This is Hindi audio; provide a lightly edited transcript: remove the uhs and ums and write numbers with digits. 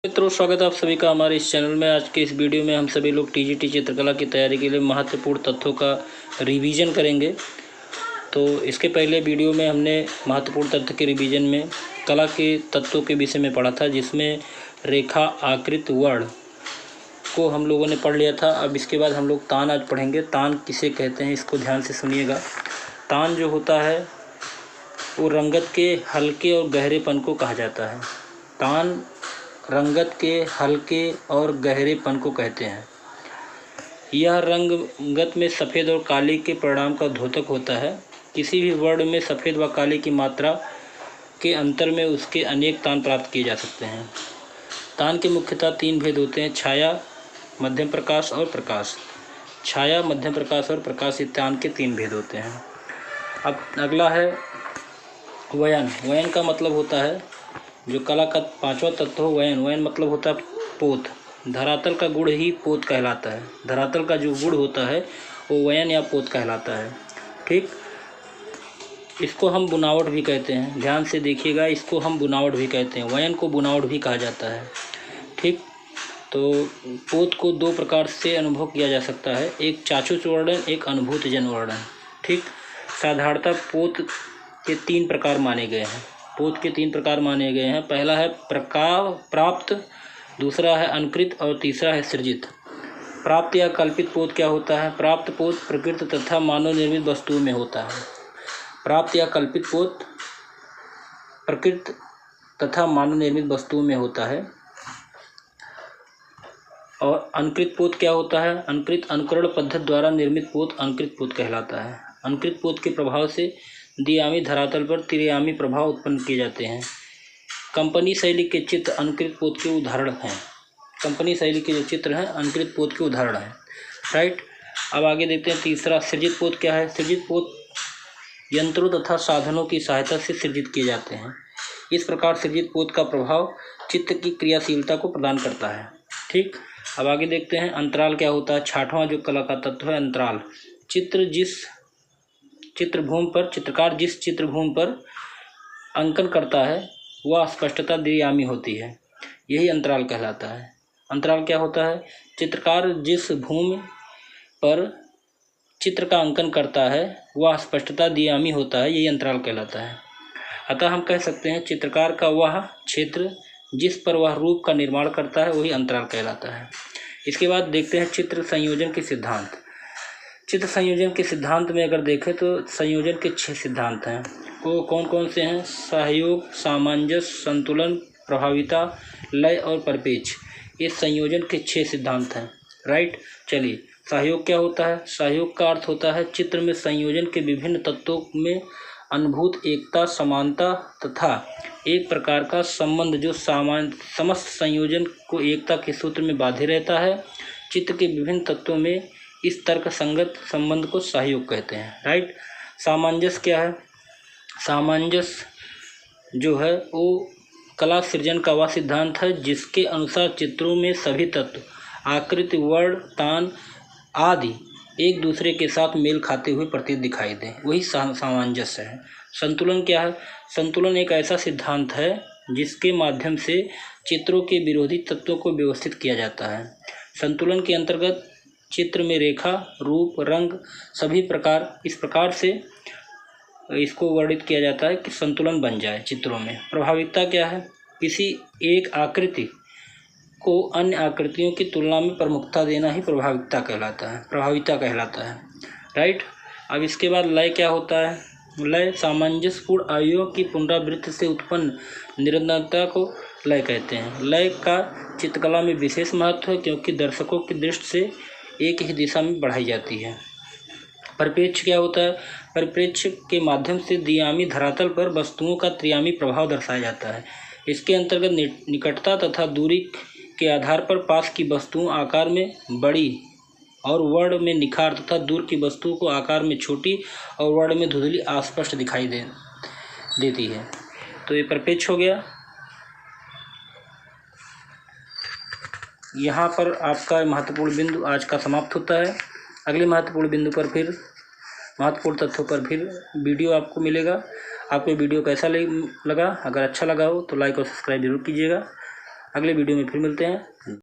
मित्रों, स्वागत है आप सभी का हमारे इस चैनल में। आज के इस वीडियो में हम सभी लोग टीजीटी चित्रकला की तैयारी के लिए महत्वपूर्ण तथ्यों का रिवीजन करेंगे। तो इसके पहले वीडियो में हमने महत्वपूर्ण तथ्य के रिवीजन में कला के तत्वों के विषय में पढ़ा था, जिसमें रेखा, आकृति, वर्ण को हम लोगों ने पढ़ लिया था। अब इसके बाद हम लोग तान आज पढ़ेंगे। तान किसे कहते हैं, इसको ध्यान से सुनिएगा। तान जो होता है वो रंगत के हल्के और गहरेपन को कहा जाता है। तान रंगत के हल्के और गहरेपन को कहते हैं। यह रंगत में सफ़ेद और काले के परिणाम का द्योतक होता है। किसी भी वर्ण में सफ़ेद व काले की मात्रा के अंतर में उसके अनेक तान प्राप्त किए जा सकते हैं। तान के मुख्यतः 3 भेद होते हैं: छाया, मध्यम प्रकाश और प्रकाश। छाया, मध्यम प्रकाश और प्रकाश, ये तान के 3 भेद होते हैं। अब अगला है वयन। वयन का मतलब होता है, जो कला का 5वां तत्व हो वयन। वयन मतलब होता है पोत। धरातल का गुण ही पोत कहलाता है। धरातल का जो गुण होता है वो वयन या पोत कहलाता है। ठीक, इसको हम बुनावट भी कहते हैं। ध्यान से देखिएगा, इसको हम बुनावट भी कहते हैं। वयन को बुनावट भी कहा जाता है। ठीक, तो पोत को 2 प्रकार से अनुभव किया जा सकता है, एक चाक्षुष वर्णन, एक अनुभूतजन वर्णन। ठीक, साधारणतः पोत के 3 प्रकार माने गए हैं। पोत के 3 प्रकार माने गए हैं। पहला है प्राप्त, दूसरा है अनुकृत और तीसरा है सृजित। प्राप्त या कल्पित पोत क्या होता है? प्राप्त पोत प्रकृति तथा मानव निर्मित वस्तुओं में होता है। प्राप्त या कल्पित पोत प्रकृति तथा मानव निर्मित वस्तुओं में होता है। और अनुकृत पोत क्या होता है? अनुकृत अनुकरण पद्धति द्वारा निर्मित पोत अनुकृत पोत कहलाता है। अनुकृत पोत के प्रभाव से द्विआयामी धरातल पर त्रिआयामी प्रभाव उत्पन्न किए जाते हैं। कंपनी शैली के चित्र अनुकृत पोत के उदाहरण हैं। कंपनी शैली के जो चित्र हैं अनुकृत पोत के उदाहरण हैं। राइट, अब आगे देखते हैं तीसरा, सृजित पोत क्या है? सृजित पोत यंत्रों तथा साधनों की सहायता से सृजित किए जाते हैं। इस प्रकार सृजित पोत का प्रभाव चित्र की क्रियाशीलता को प्रदान करता है। ठीक, अब आगे देखते हैं अंतराल क्या होता है। 6वां जो कला का तत्व है अंतराल। चित्रकार जिस चित्रभूमि पर अंकन करता है वह स्पष्टता द्विआयामी होती है, यही अंतराल कहलाता है। अंतराल क्या होता है? चित्रकार जिस भूमि पर चित्र का अंकन करता है वह स्पष्टता द्विआयामी होता है, यही अंतराल कहलाता है। अतः हम कह सकते हैं चित्रकार का वह क्षेत्र जिस पर वह रूप का निर्माण करता है वही अंतराल कहलाता है। इसके बाद देखते हैं चित्र संयोजन के सिद्धांत। चित्र संयोजन के सिद्धांत में अगर देखें तो संयोजन के 6 सिद्धांत हैं। वो कौन कौन से हैं? सहयोग, सामंजस्य, संतुलन, प्रभाविता, लय और परिपेक्ष, ये संयोजन के 6 सिद्धांत हैं। राइट, चलिए, सहयोग क्या होता है? सहयोग का अर्थ होता है चित्र में संयोजन के विभिन्न तत्वों में अनुभूत एकता, समानता तथा एक प्रकार का संबंध जो समस्त संयोजन को एकता के सूत्र में बांधे रहता है। चित्र के विभिन्न तत्वों में इस तर्क संगत संबंध को सहयोग कहते हैं। राइट, सामंजस्य क्या है? सामंजस्य जो है वो कला सृजन का वह सिद्धांत है जिसके अनुसार चित्रों में सभी तत्व, आकृति, वर्ण, तान आदि एक दूसरे के साथ मेल खाते हुए प्रतीत दिखाई दें, वही सामंजस्य है। संतुलन क्या है? संतुलन एक ऐसा सिद्धांत है जिसके माध्यम से चित्रों के विरोधी तत्वों को व्यवस्थित किया जाता है। संतुलन के अंतर्गत चित्र में रेखा, रूप, रंग सभी प्रकार इस प्रकार से इसको वर्णित किया जाता है कि संतुलन बन जाए चित्रों में। प्रभाविता क्या है? किसी एक आकृति को अन्य आकृतियों की तुलना में प्रमुखता देना ही प्रभाविता कहलाता है। राइट, अब इसके बाद लय क्या होता है? लय सामंजस्यपूर्ण आयुओं की पुनरावृत्ति से उत्पन्न निरंतरता को लय कहते हैं। लय का चित्रकला में विशेष महत्व है क्योंकि दर्शकों की दृष्टि से एक ही दिशा में बढ़ाई जाती है। परिप्रेक्ष्य क्या होता है? परिप्रेक्ष्य के माध्यम से द्विआयामी धरातल पर वस्तुओं का त्रिआयामी प्रभाव दर्शाया जाता है। इसके अंतर्गत निकटता तथा दूरी के आधार पर पास की वस्तुओं आकार में बड़ी और वर्ण में निखार तथा दूर की वस्तुओं को आकार में छोटी और वर्ण में धुंधली अस्पष्ट दिखाई देती है। तो ये परिप्रेक्ष्य हो गया। यहाँ पर आपका महत्वपूर्ण बिंदु आज का समाप्त होता है। अगले महत्वपूर्ण बिंदु पर फिर महत्वपूर्ण तथ्यों पर फिर वीडियो आपको मिलेगा। आपको वीडियो कैसा लगा? अगर अच्छा लगा हो तो लाइक और सब्सक्राइब जरूर कीजिएगा। अगले वीडियो में फिर मिलते हैं।